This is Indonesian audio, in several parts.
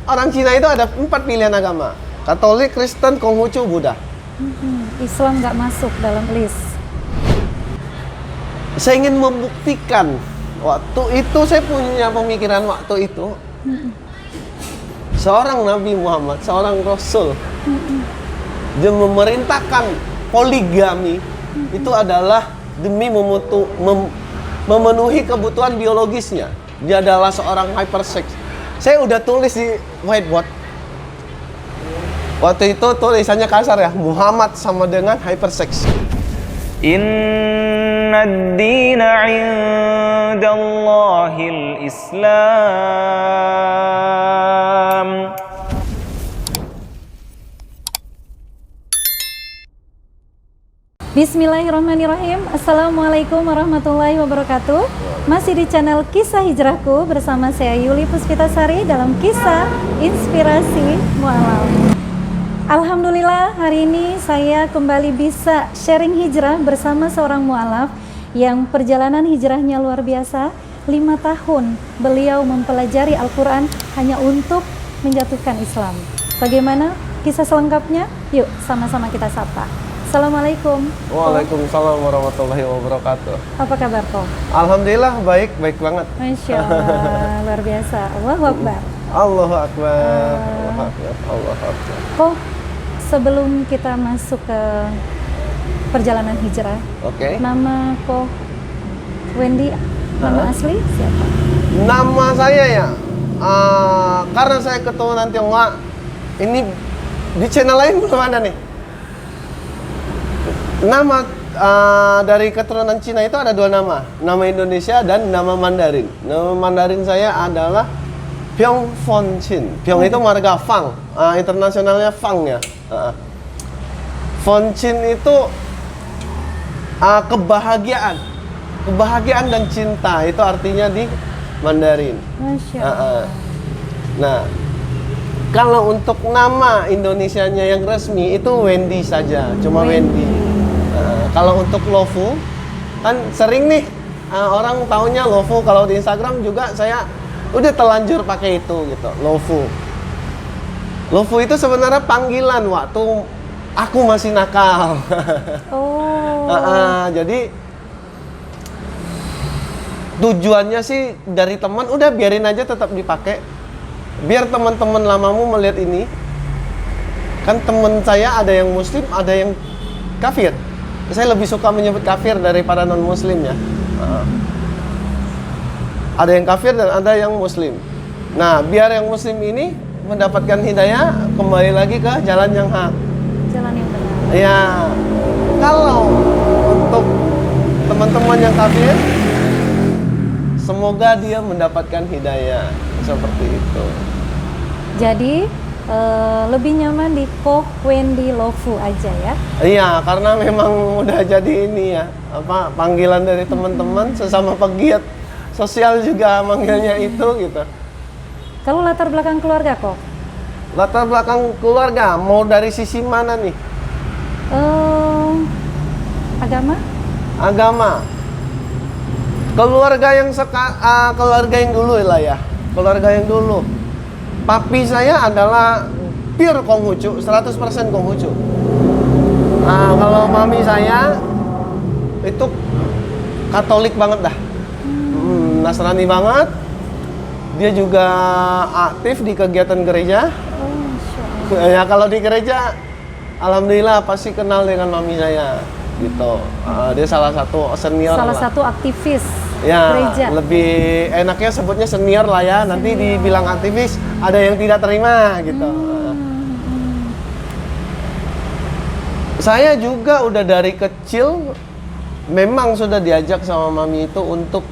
orang Cina itu ada 4 pilihan agama. Katolik, Kristen, Konghucu, Buddha. Islam nggak masuk dalam list. Saya ingin membuktikan. Waktu itu saya punya pemikiran waktu itu. Seorang Nabi Muhammad, seorang Rasul, dia memerintahkan poligami itu adalah demi memenuhi kebutuhan biologisnya. Dia adalah seorang hypersex. Saya udah tulis di whiteboard. Waktu itu tulisannya kasar ya, Muhammad sama dengan hypersex. Inna ad-dina 'indallahil Islam. Bismillahirrahmanirrahim. Assalamualaikum warahmatullahi wabarakatuh. Masih di channel Kisah Hijrahku bersama saya Yuli Puspitasari dalam kisah Inspirasi Mu'alaf. Alhamdulillah hari ini saya kembali bisa sharing hijrah bersama seorang mu'alaf yang perjalanan hijrahnya luar biasa. 5 tahun beliau mempelajari Al-Quran hanya untuk menjatuhkan Islam. Bagaimana kisah selengkapnya? Yuk sama-sama kita sapa. Assalamualaikum. Waalaikumsalam warahmatullahi wabarakatuh. Apa kabar kok? Alhamdulillah baik banget. Masya Allah, luar biasa. Allahu Akbar. Allahu Akbar. Allahu Akbar. Kok sebelum kita masuk ke perjalanan hijrah, Oke. nama kok Wendy, nama asli siapa? Nama saya ya, karena saya keturunan Tionghoa, ini di channel lain belum ada nih. Nama dari keturunan Cina itu ada 2 nama, nama Indonesia dan nama Mandarin. Nama Mandarin saya adalah Pyong Fon Chin. Pyong itu marga Fang, internasionalnya Fang ya. Fon Chin itu kebahagiaan dan cinta itu artinya di Mandarin. Masya Allah. Nah, kalau untuk nama Indonesianya yang resmi itu Wendy saja, cuma Wendy. Kalau untuk Lofu, kan sering nih orang taunya Lofu. Kalau di Instagram juga saya udah telanjur pakai itu gitu, Lofu. Lofu itu sebenarnya panggilan waktu aku masih nakal. Jadi tujuannya sih dari teman, udah biarin aja tetap dipakai. Biar teman-teman lamamu melihat ini. Kan teman saya ada yang muslim, ada yang kafir. Saya lebih suka menyebut kafir daripada non-muslim ya. Ada yang kafir dan ada yang muslim. Nah, biar yang muslim ini mendapatkan hidayah, kembali lagi ke jalan yang hak. Jalan yang benar. Ya, kalau untuk teman-teman yang kafir, semoga dia mendapatkan hidayah. Seperti itu. Jadi lebih nyaman di Koh Wendy Lofu aja ya? Iya, karena memang udah jadi ini ya, panggilan dari teman-teman, sesama pegiat sosial juga manggilnya itu gitu. Kalau latar belakang keluarga kok? Latar belakang keluarga, mau dari sisi mana nih? Agama? Agama. Keluarga yang keluarga yang dulu lah ya. Keluarga yang dulu. Papi saya adalah pure Konghucu, 100% Konghucu. Nah, kalau mami saya itu Katolik banget dah. Nasrani banget. Dia juga aktif di kegiatan gereja. Ya kalau di gereja, alhamdulillah pasti kenal dengan mami saya, gitu. Dia salah satu senior. Salah satu aktivis ya, gereja. Lebih enaknya sebutnya senior lah ya. Nanti dibilang aktivis, ada yang tidak terima gitu. Saya juga udah dari kecil memang sudah diajak sama mami itu untuk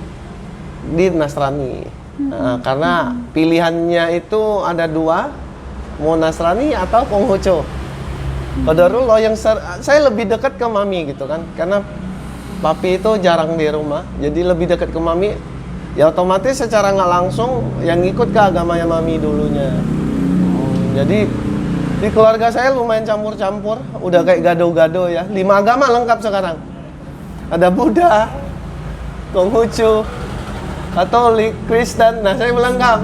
di Nasrani. Karena pilihannya itu ada 2, mau Nasrani atau Konghucu. Qadarullah yang saya lebih dekat ke mami gitu kan, karena papi itu jarang di rumah, jadi lebih dekat ke mami. Ya otomatis secara nggak langsung yang ikut ke agamanya mami dulunya. Jadi di keluarga saya lumayan campur-campur, udah kayak gado-gado ya. 5 agama lengkap sekarang. Ada Buddha, Konghucu, Katolik, Kristen. Nah, saya melengkap.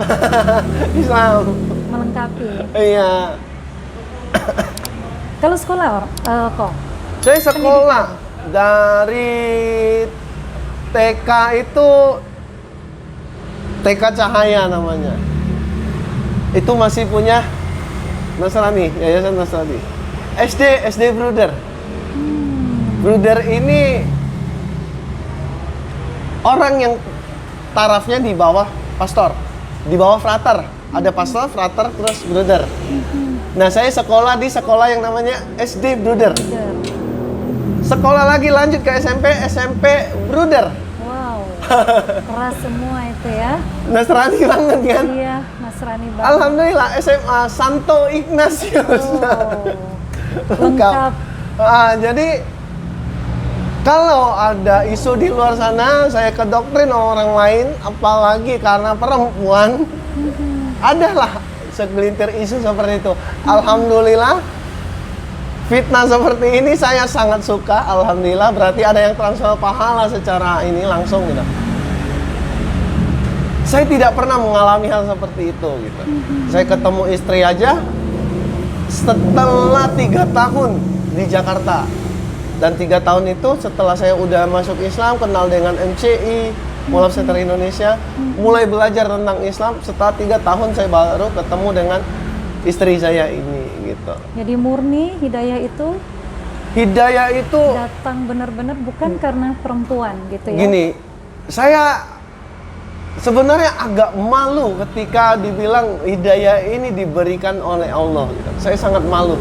Islam. melengkapi. Iya. Kalau sekolah kok Saya sekolah dari TK itu TK Cahaya namanya. Itu masih punya Nasrani, Yayasan Nasrani. SD Bruder. Bruder ini orang yang tarafnya di bawah pastor, di bawah frater. Ada pastor, frater, terus Bruder. Nah, saya sekolah di sekolah yang namanya SD Bruder. Sekolah lagi lanjut ke SMP Bruder. Wow, keras semua itu ya. Nasrani banget kan? Iya, Nasrani banget. Alhamdulillah SMA Santo Ignatius. Lengkap. Jadi kalau ada isu di luar sana, saya kedoktrin orang lain, apalagi karena perempuan, adalah segelintir isu seperti itu. Alhamdulillah, fitnah seperti ini saya sangat suka. Alhamdulillah, berarti ada yang transfer pahala secara ini langsung gitu. Saya tidak pernah mengalami hal seperti itu gitu. Saya ketemu istri aja setelah 3 tahun di Jakarta. Dan 3 tahun itu setelah saya udah masuk Islam, kenal dengan MCI, Mualaf Center Indonesia, mulai belajar tentang Islam. Setelah 3 tahun saya baru ketemu dengan istri saya ini gitu. Jadi murni hidayah itu datang benar-benar bukan karena perempuan gitu ya. Gini, saya sebenarnya agak malu ketika dibilang hidayah ini diberikan oleh Allah gitu. Saya sangat malu.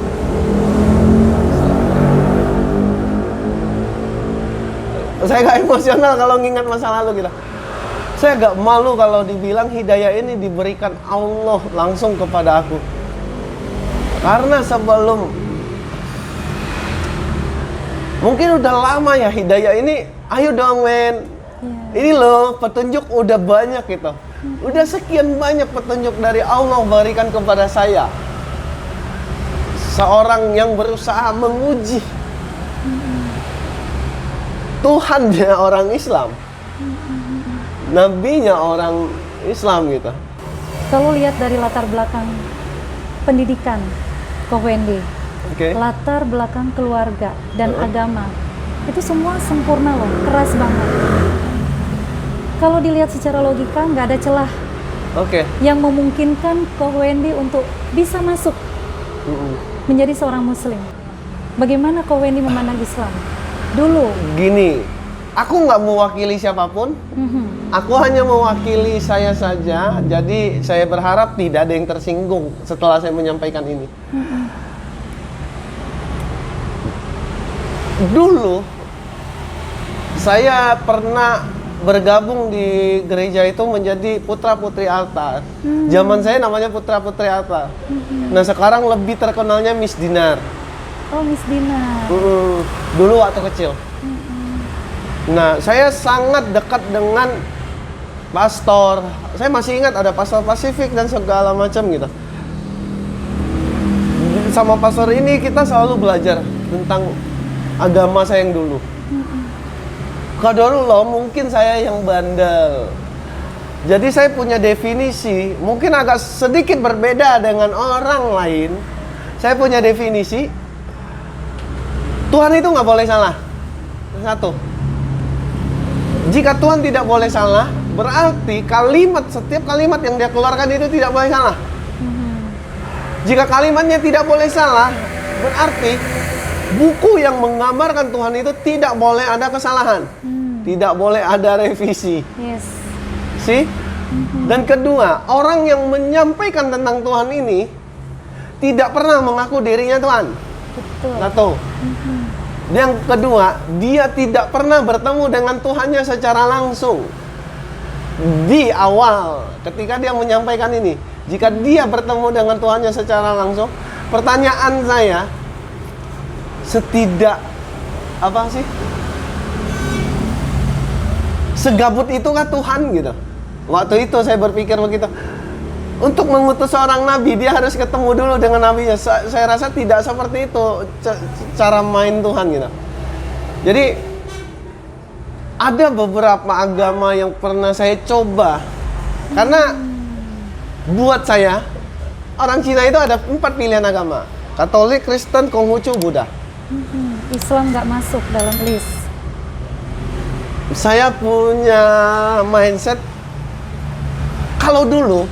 Saya gak emosional kalau ngingat masa lalu gitu. Saya agak malu kalau dibilang hidayah ini diberikan Allah langsung kepada aku. Karena sebelum, mungkin udah lama ya hidayah ini, ayo dong men. Ini loh petunjuk udah banyak gitu. Udah sekian banyak petunjuk dari Allah berikan kepada saya. Seorang yang berusaha menguji Tuhannya orang Islam, nabinya orang Islam gitu. Kalau lihat dari latar belakang pendidikan Ko Wendy, latar belakang keluarga dan agama, itu semua sempurna loh, keras banget. Kalau dilihat secara logika nggak ada celah yang memungkinkan Ko Wendy untuk bisa masuk menjadi seorang Muslim. Bagaimana Ko Wendy memandang Islam dulu? Gini, aku nggak mewakili siapapun. Aku hanya mewakili saya saja. Jadi saya berharap tidak ada yang tersinggung setelah saya menyampaikan ini. Dulu saya pernah bergabung di gereja itu menjadi putra putri altar. Zaman saya namanya putra putri altar. Nah sekarang lebih terkenalnya Miss Dinar. Oh, Miss Dinar. Dulu waktu kecil. Nah, saya sangat dekat dengan pastor. Saya masih ingat ada pastor Pasifik dan segala macam gitu. Sama pastor ini kita selalu belajar tentang agama saya yang dulu. Qadarullah, mungkin saya yang bandel. Jadi saya punya definisi, mungkin agak sedikit berbeda dengan orang lain. Saya punya definisi, Tuhan itu nggak boleh salah. Satu. Jika Tuhan tidak boleh salah, berarti setiap kalimat yang dia keluarkan itu tidak boleh salah. Jika kalimatnya tidak boleh salah, berarti buku yang menggambarkan Tuhan itu tidak boleh ada kesalahan. Tidak boleh ada revisi. Yes. See? Dan kedua, orang yang menyampaikan tentang Tuhan ini tidak pernah mengaku dirinya Tuhan. Betul. Satu. Yang kedua, dia tidak pernah bertemu dengan Tuhannya secara langsung. Di awal, ketika dia menyampaikan ini, jika dia bertemu dengan Tuhannya secara langsung, pertanyaan saya, segabut itukah Tuhan gitu? Waktu itu saya berpikir begitu. Untuk mengutus seorang nabi, dia harus ketemu dulu dengan nabinya. Saya rasa tidak seperti itu cara main Tuhan gitu. Jadi ada beberapa agama yang pernah saya coba. Karena buat saya orang Cina itu ada 4 pilihan agama. Katolik, Kristen, Konghucu, Buddha. Islam nggak masuk dalam list. Saya punya mindset, kalau dulu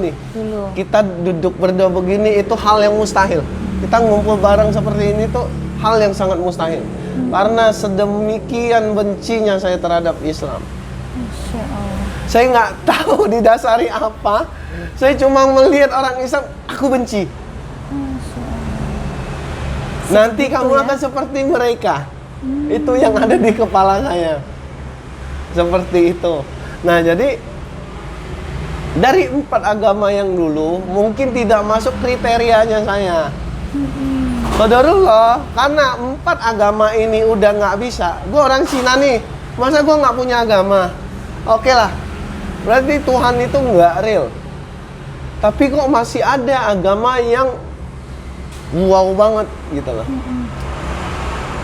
nih, kita duduk berdua begini itu hal yang mustahil. Kita ngumpul bareng seperti ini tuh hal yang sangat mustahil. Karena sedemikian bencinya saya terhadap Islam. Masya Allah. Saya nggak tahu didasari apa. Saya cuma melihat orang Islam, aku benci. Masya Allah. Nanti Seperti kamu itu ya? akan seperti mereka. Itu yang ada di kepala saya. Seperti itu. Nah, jadi dari 4 agama yang dulu mungkin tidak masuk kriterianya saya. Qadarullah, karena 4 agama ini udah nggak bisa. Gue orang Cina nih, masa gue nggak punya agama? Oke lah, berarti Tuhan itu nggak real. Tapi kok masih ada agama yang wow banget gitu loh.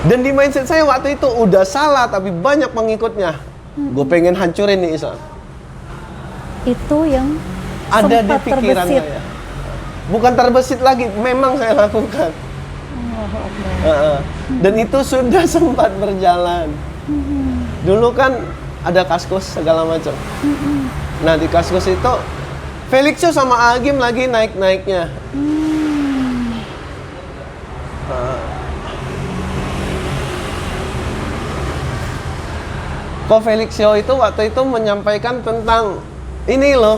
Dan di mindset saya waktu itu udah salah tapi banyak pengikutnya. Gue pengen hancurin nih Islam. Itu yang Ada di sempat pikiran terbesit. saya. Bukan terbesit lagi, memang saya lakukan. Allahu Akbar. Dan itu sudah sempat berjalan. Dulu kan ada Kaskus segala macam. Nah di Kaskus itu Felixio sama Agim lagi naik-naiknya. Kok Felixio itu waktu itu menyampaikan tentang ini loh,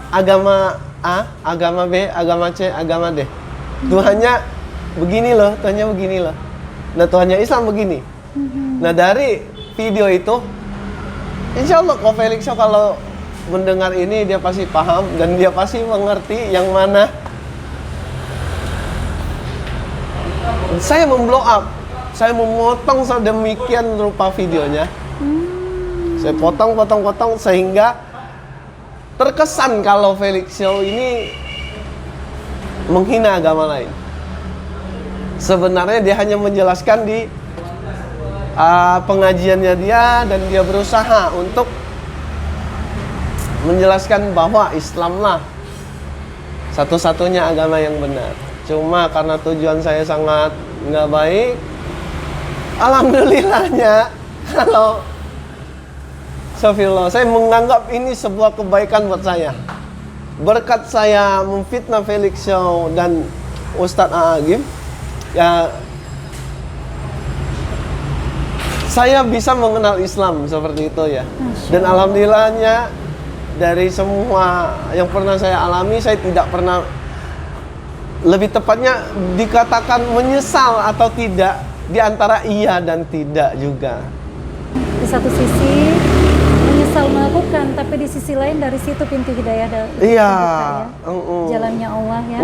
agama A, agama B, agama C, agama D. Tuhannya begini loh, Tuhannya begini loh. Nah Tuhannya Islam begini. Nah dari video itu, insya Allah kok Felixio kalau mendengar ini dia pasti paham dan dia pasti mengerti yang mana. Saya memblow up, saya memotong sedemikian rupa videonya. Saya potong sehingga terkesan kalau Felixio ini menghina agama lain. Sebenarnya dia hanya menjelaskan di pengajiannya dia dan dia berusaha untuk menjelaskan bahwa Islamlah satu-satunya agama yang benar. Cuma karena tujuan saya sangat nggak baik, alhamdulillahnya kalau Astagfirullah, saya menganggap ini sebuah kebaikan buat saya. Berkat saya memfitnah Felixio dan Ustadz Agim, ya saya bisa mengenal Islam seperti itu ya. Dan alhamdulillahnya dari semua yang pernah saya alami, saya tidak pernah, lebih tepatnya dikatakan menyesal atau tidak, di antara iya dan tidak juga. Di satu sisi menyesal melakukan, tapi di sisi lain dari situ pintu hidayah Iya, terbuka ya. Jalannya Allah ya.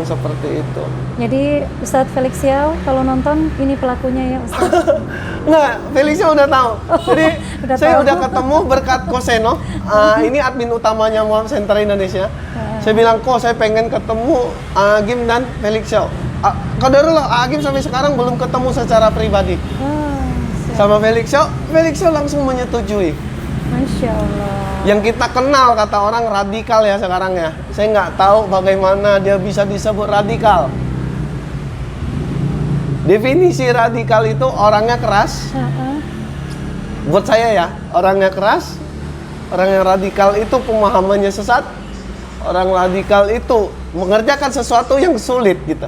Seperti itu. Jadi Ustadz Felixio kalau nonton ini pelakunya ya Ustadz. Nggak, Felixio udah tahu. Jadi Udah saya tahu. udah ketemu berkat Koseno. Ini admin utamanya Muhammad Center Indonesia. Saya bilang, kok saya pengen ketemu Agim dan Felixio. Qadarullah, Agim sampai sekarang belum ketemu secara pribadi. Sama Felixio langsung menyetujui. Masya Allah. Yang kita kenal kata orang radikal ya sekarang ya. Saya nggak tahu bagaimana dia bisa disebut radikal. Definisi radikal itu orangnya keras. Buat saya ya, orangnya keras. Orang yang radikal itu pemahamannya sesat. Orang radikal itu mengerjakan sesuatu yang sulit gitu.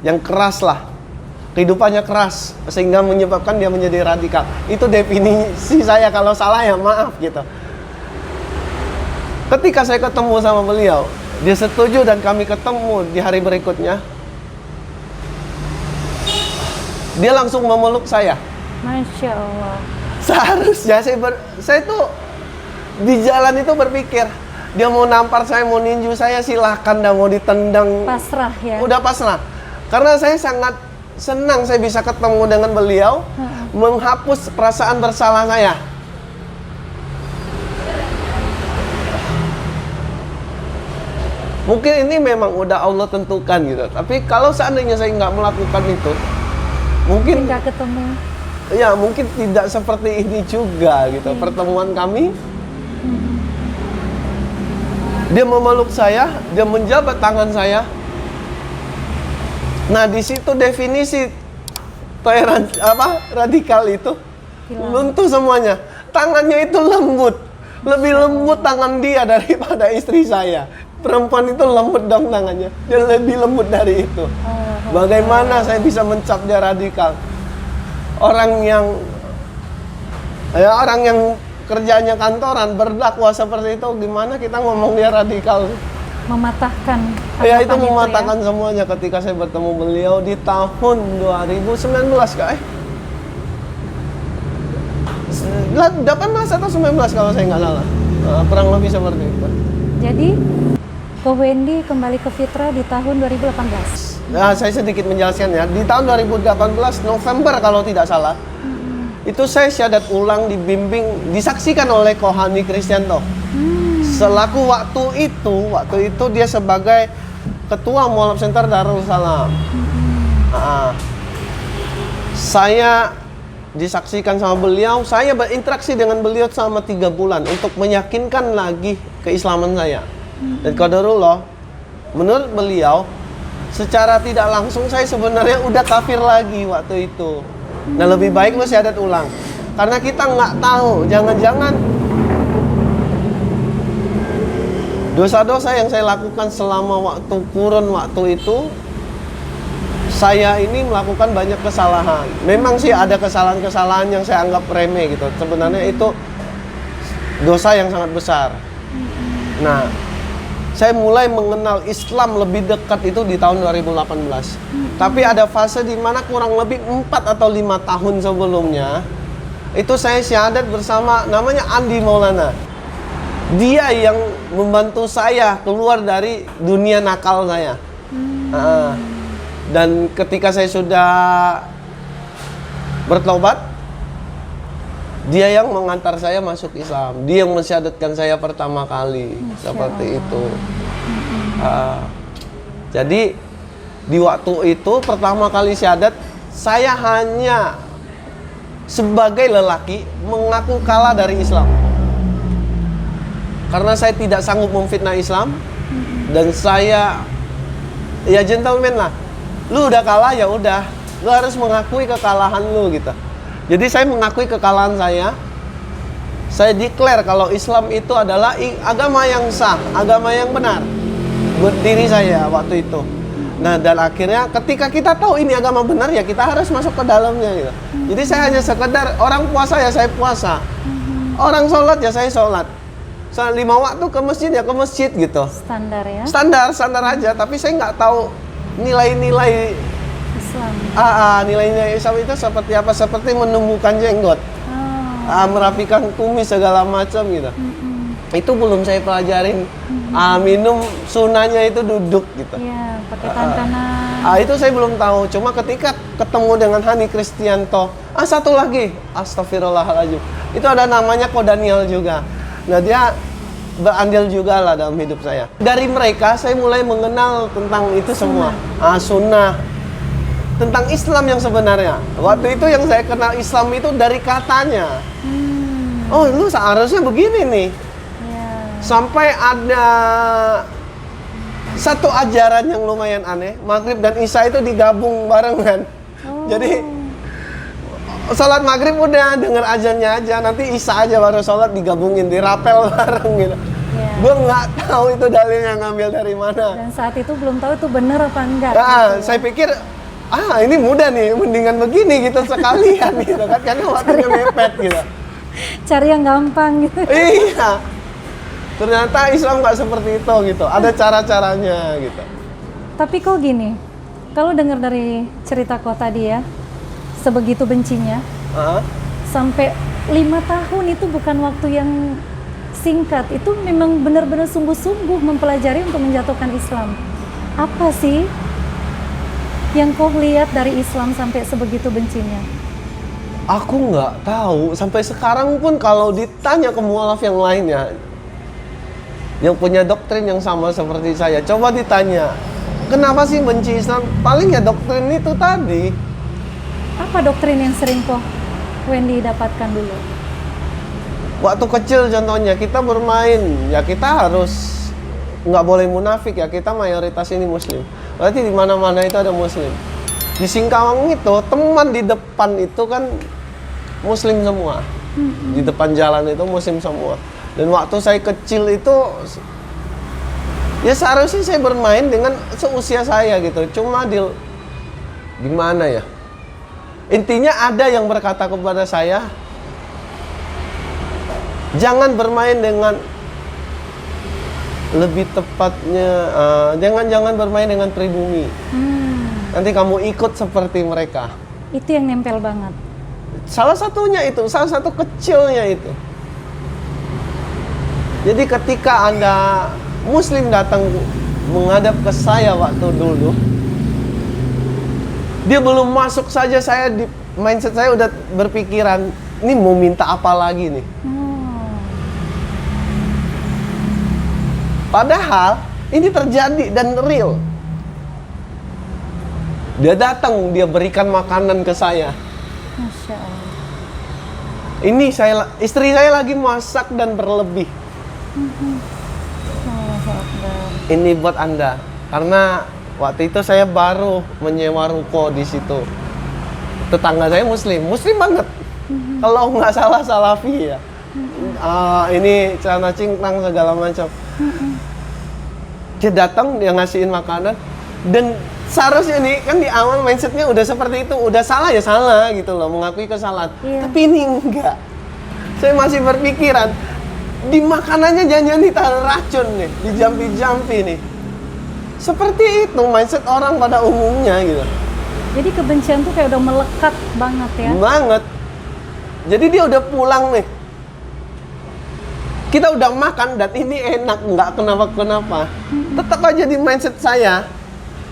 Yang keras lah. Kehidupannya keras sehingga menyebabkan dia menjadi radikal. Itu definisi saya, kalau salah ya maaf gitu. Ketika saya ketemu sama beliau, dia setuju dan kami ketemu di hari berikutnya. Dia langsung memeluk saya. Masya Allah. Seharusnya saya tuh di jalan itu berpikir, dia mau nampar saya, mau ninju saya, silahkan dah, mau ditendang. Pasrah ya. Udah pasrah. Karena saya sangat senang saya bisa ketemu dengan beliau, menghapus perasaan bersalah saya. Mungkin ini memang udah Allah tentukan gitu. Tapi kalau seandainya saya nggak melakukan itu, mungkin nggak ketemu. Ya mungkin tidak seperti ini juga gitu pertemuan kami. Dia memeluk saya, dia menjabat tangan saya. Nah, di situ definisi radikal itu luntur semuanya. Tangannya itu lembut, lebih lembut tangan dia daripada istri saya. Perempuan itu lembut dong tangannya, dia lebih lembut dari itu. Bagaimana saya bisa mencap dia radikal? Orang yang kerjanya kantoran berdakwah seperti itu, gimana kita ngomong dia radikal? Mematahkan. Ya itu anggapan mematahkan semuanya ketika saya bertemu beliau di tahun 2019 kak. 18 atau 19 kalau saya nggak salah. Kurang lebih seperti itu. Jadi, Ko Wendy kembali ke fitrah di tahun 2018. Nah, saya sedikit menjelaskan ya. Di tahun 2018 November kalau tidak salah, itu saya syahadat ulang dibimbing, disaksikan oleh Kohani Kristianto. Selaku waktu itu dia sebagai ketua Mualaf Center Darul Salam. Saya disaksikan sama beliau, saya berinteraksi dengan beliau selama 3 bulan untuk meyakinkan lagi keislaman saya. Dan qadarullah, menurut beliau, secara tidak langsung saya sebenarnya udah kafir lagi waktu itu. Nah, lebih baik lu syahadat ulang. Karena kita nggak tahu, jangan-jangan dosa-dosa yang saya lakukan selama kurun waktu itu, saya ini melakukan banyak kesalahan. Memang sih ada kesalahan-kesalahan yang saya anggap remeh gitu. Sebenarnya itu dosa yang sangat besar. Nah, saya mulai mengenal Islam lebih dekat itu di tahun 2018. Tapi ada fase di mana kurang lebih 4 atau 5 tahun sebelumnya, itu saya syahadat bersama namanya Andi Maulana. Dia yang membantu saya keluar dari dunia nakal saya. Dan ketika saya sudah bertobat, dia yang mengantar saya masuk Islam. Dia yang mensyahadatkan saya pertama kali. Seperti itu. Jadi di waktu itu pertama kali syahadat, saya hanya sebagai lelaki mengaku kalah dari Islam. Karena saya tidak sanggup memfitnah Islam. Dan saya, ya gentleman lah. Lu udah kalah ya udah. Lu harus mengakui kekalahan lu gitu. Jadi saya mengakui kekalahan saya. Saya declare kalau Islam itu adalah agama yang sah, agama yang benar buat diri saya waktu itu. Nah, dan akhirnya ketika kita tahu ini agama benar ya kita harus masuk ke dalamnya gitu. Jadi saya hanya sekedar orang puasa ya saya puasa. Orang sholat ya saya sholat. 5 waktu ke masjid ya ke masjid gitu. Standar ya? Standar aja, tapi saya nggak tahu nilai-nilai Islam. Nilai-nilai Islam itu seperti apa? Seperti menumbuhkan jenggot, merapikan kumis segala macam gitu. Itu belum saya pelajarin. Minum sunahnya itu duduk gitu. Iya, pakai tangan kanan. Itu saya belum tahu. Cuma ketika ketemu dengan Hani Kristianto, satu lagi, astagfirullahaladzim. Itu ada namanya Ko Daniel juga. Nah, dia berandil juga lah dalam hidup saya. Dari mereka saya mulai mengenal tentang itu semua. Sunnah. Tentang Islam yang sebenarnya. Waktu itu yang saya kenal Islam itu dari katanya. Oh, lu seharusnya begini nih. Sampai ada satu ajaran yang lumayan aneh. Maghrib dan Isya itu digabung barengan. Jadi sholat maghrib udah denger azannya aja, nanti Isya aja baru sholat digabungin, dirapel bareng gitu. Gue nggak tahu itu dalilnya ngambil dari mana. Dan saat itu belum tahu itu bener apa enggak. Saya pikir ini mudah nih, mendingan begini gitu sekalian gitu kan, karena waktunya mepet gitu. Cari yang gampang gitu. Iya. Ternyata Islam nggak seperti itu gitu. Ada cara-caranya gitu. Tapi kok gini, kalau dengar dari cerita kau tadi ya, sebegitu bencinya, sampai 5 tahun itu bukan waktu yang singkat. Itu memang benar-benar sungguh-sungguh mempelajari untuk menjatuhkan Islam. Apa sih yang kau lihat dari Islam sampai sebegitu bencinya? Aku nggak tahu. Sampai sekarang pun kalau ditanya ke mualaf yang lainnya, yang punya doktrin yang sama seperti saya, coba ditanya, kenapa sih benci Islam? Paling ya doktrin itu tadi. Apa doktrin yang sering kok Wendy dapatkan dulu? Waktu kecil contohnya, kita bermain, ya kita harus nggak boleh munafik ya, kita mayoritas ini muslim. Berarti di mana-mana itu ada muslim. Di Singkawang itu teman di depan itu kan muslim semua. Di depan jalan itu muslim semua. Dan waktu saya kecil itu ya seharusnya saya bermain dengan seusia saya gitu. Cuma gimana ya? Intinya ada yang berkata kepada saya, jangan bermain dengan, lebih tepatnya jangan bermain dengan pribumi. Nanti kamu ikut seperti mereka. Itu yang nempel banget. Salah satunya itu, salah satu kecilnya itu. Jadi ketika Anda muslim datang menghadap ke saya waktu dulu, dia belum masuk saja saya di mindset saya udah berpikiran, ini mau minta apa lagi nih. Padahal ini terjadi dan real. Dia datang, dia berikan makanan ke saya. Masya Allah. Ini istri saya lagi masak dan berlebih. Allahu Akbar. Ini buat Anda. Karena waktu itu saya baru menyewa ruko di situ. Tetangga saya muslim banget. Kalau nggak salah salafi ya. Ini celana cingkrang segala macam. Dia datang, dia ngasihin makanan. Dan seharusnya nih kan di awal mindsetnya udah seperti itu, udah salah ya salah gitu loh, mengakui kesalahan. Iya. Tapi ini enggak. Saya masih berpikiran di makanannya jangan ditaruh racun nih, dijampi-jampi nih. Seperti itu mindset orang pada umumnya gitu. Jadi kebencian tuh kayak udah melekat banget ya. Banget. Jadi dia udah pulang nih. Kita udah makan dan ini enak, nggak kenapa-kenapa. Tetap aja di mindset saya,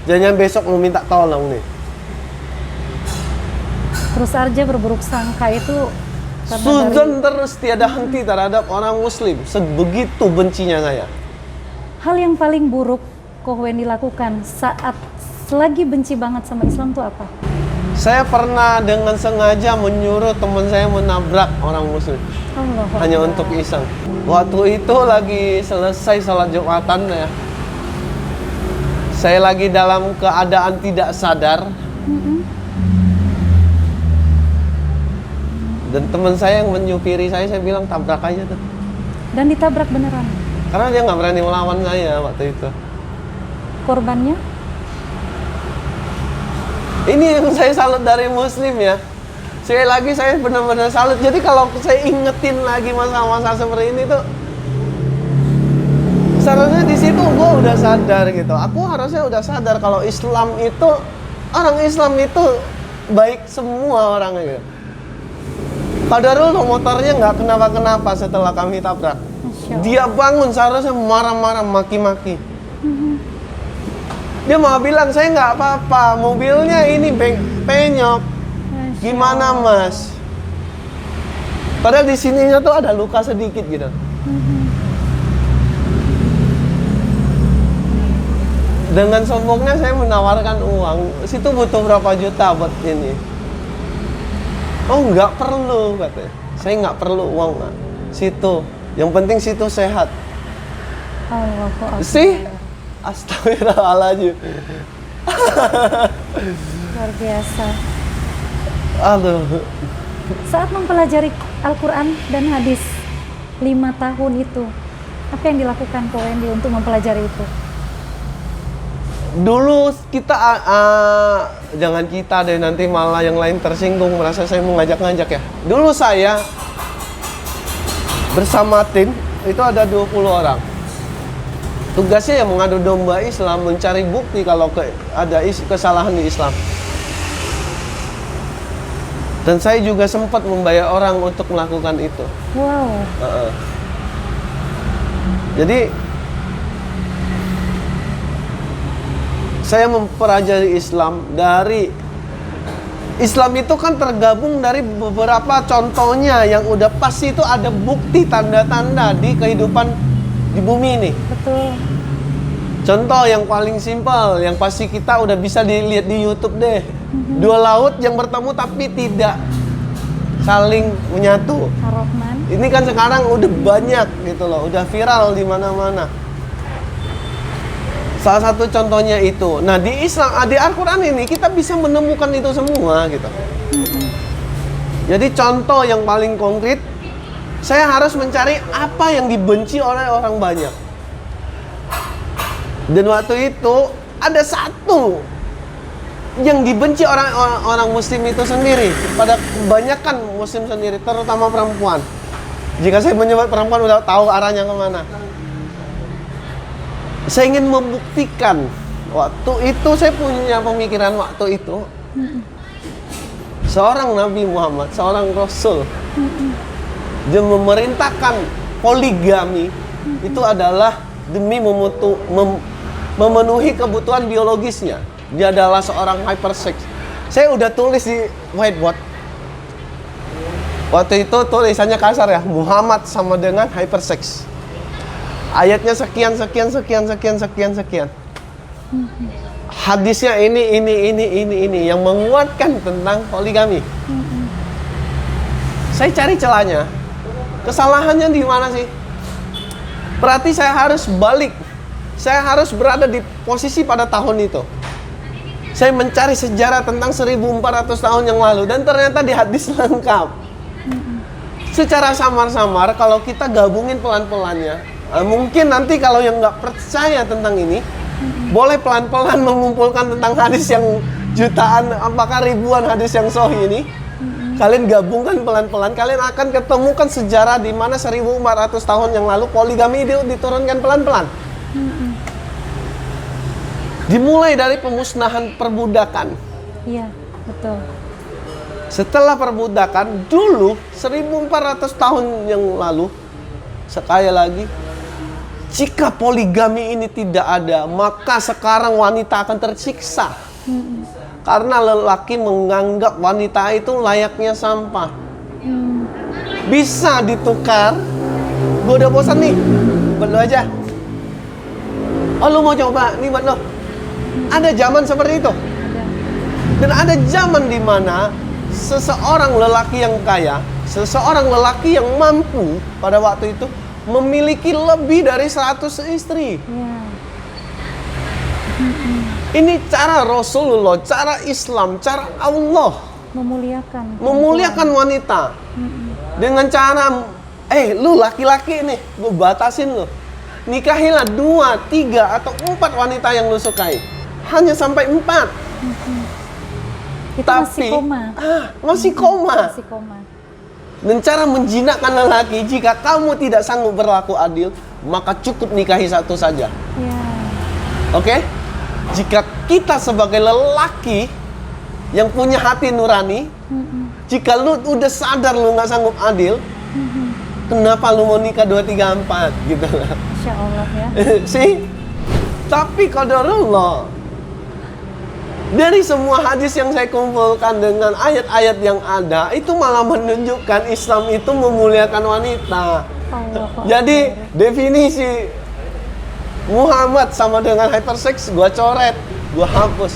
jangan besok mau minta tolong nih. Terus aja berburuk sangka itu karena Suzon terus tiada henti terhadap orang muslim. Sebegitu bencinya saya. hal yang paling buruk Ko Wendy lakukan saat lagi benci banget sama Islam tuh apa? Saya pernah dengan sengaja menyuruh teman saya menabrak orang muslim. Allah Hanya Allah. untuk iseng. Waktu itu lagi selesai salat Jumatan ya. Saya lagi dalam keadaan tidak sadar. Dan teman saya yang menyupiri saya bilang tabrak aja tuh. Dan ditabrak beneran. Karena dia nggak berani melawan saya waktu itu. Korbannya? Ini yang saya salut dari muslim ya. Sekali lagi saya benar-benar salut. Jadi kalau saya ingetin lagi masa-masa seperti ini tuh, seharusnya di situ gue udah sadar gitu. Aku harusnya udah sadar kalau Islam itu, orang Islam itu baik semua orangnya gitu. Qadarul motornya nggak kenapa-kenapa setelah kami tabrak. Masya Allah. Dia bangun seharusnya marah-marah, maki-maki. Dia mau bilang saya nggak apa-apa, mobilnya ini penyok. Masya Gimana Allah. mas? Padahal di sininya tuh ada luka sedikit gitu. Dengan sombongnya saya menawarkan uang. Situ butuh berapa juta buat ini? Oh nggak perlu katanya. Saya nggak perlu uang nggak. Situ. Yang penting situ sehat. Allahu Akbar. Sih? Astagfirullahaladzim. Luar biasa. Aduh. Saat mempelajari Al-Quran dan hadis 5 tahun itu, apa yang dilakukan Ko Wendy untuk mempelajari itu? Dulu kita, jangan kita deh, nanti malah yang lain tersinggung, merasa saya mau ngajak-ngajak ya. Dulu saya bersama tim, itu ada 20 orang. Tugasnya yang mengadu domba Islam, mencari bukti kalau ada kesalahan di Islam. Dan saya juga sempat membayar orang untuk melakukan itu. Wow. Jadi saya mempelajari Islam dari Islam itu kan tergabung dari beberapa contohnya yang udah pasti itu ada bukti tanda-tanda di kehidupan di bumi ini. Betul. Contoh yang paling simpel, yang pasti kita udah bisa dilihat di YouTube deh. Dua laut yang bertemu tapi tidak saling menyatu. Ar-Rahman. Ini kan sekarang udah banyak gitu loh, udah viral di mana-mana. Salah satu contohnya itu. Nah, di Islam, di Al-Quran ini kita bisa menemukan itu semua gitu. Jadi contoh yang paling konkret, saya harus mencari apa yang dibenci oleh orang banyak. Dan waktu itu ada satu yang dibenci orang Muslim itu sendiri. Pada kebanyakan Muslim sendiri, terutama perempuan. Jika saya menyebut perempuan, udah tahu arahnya kemana. Saya ingin membuktikan. Waktu itu saya punya pemikiran waktu itu. Seorang Nabi Muhammad, seorang Rasul, dia memerintahkan poligami. Itu adalah demi memenuhi kebutuhan biologisnya. Dia adalah seorang hypersex. Saya udah tulis di whiteboard. Waktu itu tulisannya kasar ya, Muhammad sama dengan hypersex. Ayatnya sekian. Hadisnya ini yang menguatkan tentang poligami. Saya cari celahnya. Kesalahannya di mana sih? Berarti saya harus balik. Saya harus berada di posisi pada tahun itu. Saya mencari sejarah tentang 1400 tahun yang lalu dan ternyata di hadis lengkap. Secara samar-samar kalau kita gabungin pelan-pelannya, mungkin nanti kalau yang nggak percaya tentang ini, boleh pelan-pelan mengumpulkan tentang hadis yang jutaan, apakah ribuan hadis yang sahih ini. Kalian gabungkan pelan-pelan, kalian akan ketemukan sejarah di mana 1400 tahun yang lalu poligami itu diturunkan pelan-pelan. Dimulai dari pemusnahan perbudakan. Iya, betul. Setelah perbudakan, dulu 1400 tahun yang lalu, sekali lagi, jika poligami ini tidak ada, maka sekarang wanita akan tersiksa. Karena lelaki menganggap wanita itu layaknya sampah. Bisa ditukar. Gue udah bosan nih, buat lo aja. Oh, lu mau coba? Nih buat lo. Ada zaman seperti itu. Dan ada zaman di mana seseorang lelaki yang kaya, seseorang lelaki yang mampu pada waktu itu memiliki lebih dari 100 istri. Ini cara Rasulullah, cara Islam, cara Allah memuliakan wanita. Dengan cara, lu laki-laki nih, gue batasin lu. Nikahilah 2, 3, atau 4 wanita yang lu sukai. Hanya sampai 4. Itu Tapi masih koma. Dan cara menjinakkan lelaki, jika kamu tidak sanggup berlaku adil, maka cukup nikahi satu saja. Oke? Jika kita sebagai lelaki yang punya hati nurani, jika lu udah sadar lu nggak sanggup adil, kenapa lu mau nikah 2, 3, 4 gitu lah. Insya Allah ya. Sih? Tapi qadarullah, dari semua hadis yang saya kumpulkan dengan ayat-ayat yang ada, itu malah menunjukkan Islam itu memuliakan wanita. Jadi definisi Muhammad sama dengan hypersex, gua coret, gua hapus.